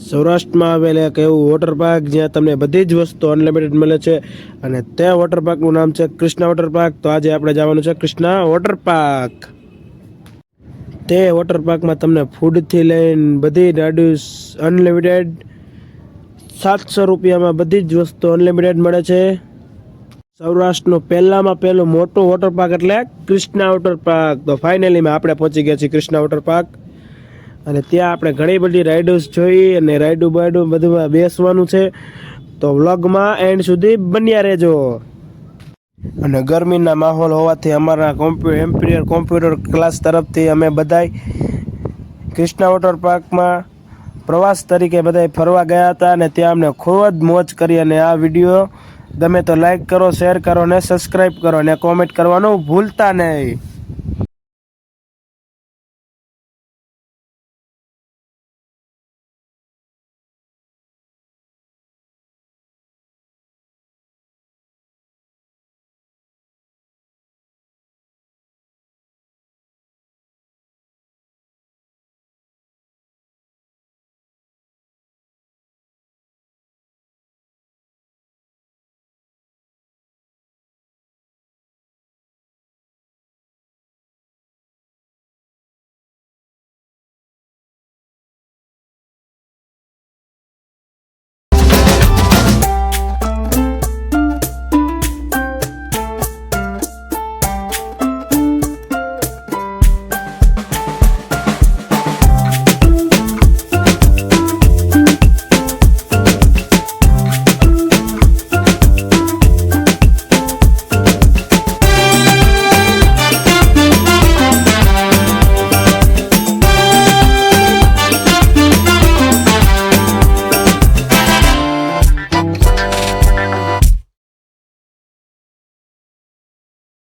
સૌરાષ્ટ્રમાં આવેલા એક એવું વોટર પાર્ક જ્યાં તમને બધી જ વસ્તુ અનલિમિટેડ મળે છે અને તે વોટર પાર્કનું નામ છે કૃષ્ણા વોટર પાર્ક. તો આજે આપણે જવાનું છે કૃષ્ણા વોટર પાર્ક. તે વોટર પાર્કમાં તમને ફૂડથી લઈને બધી રાઇડ્સ અનલિમિટેડ 700 રૂપિયામાં બધી જ વસ્તુ અનલિમિટેડ મળે છે. સૌરાષ્ટ્રનું પહેલામાં પહેલું મોટું વોટર પાર્ક એટલે કૃષ્ણા વોટર પાર્ક. તો ફાઇનલીમાં આપણે પહોંચી ગયા છીએ કૃષ્ણા વોટર પાર્ક અને ત્યાં આપણે ઘણી બધી રાઇડ્સ જોઈ અને રાઇડું બધું બેસવાનું છે. તો વ્લોગમાં એન્ડ સુધી બન્યા રહેજો. અને ગરમીના માહોલ હોવાથી અમારા એમ્પિરિયર કોમ્પ્યુટર ક્લાસ તરફથી અમે બધાય કૃષ્ણા વોટર પાર્કમાં પ્રવાસ તરીકે બધાય ફરવા ગયા હતા અને ત્યાં અમને ખૂબ જ મોજ કરી. અને આ વિડીયો ગમે તો લાઈક કરો, શેર કરો અને સબસ્ક્રાઈબ કરો અને કોમેન્ટ કરવાનું ભૂલતા નહીં.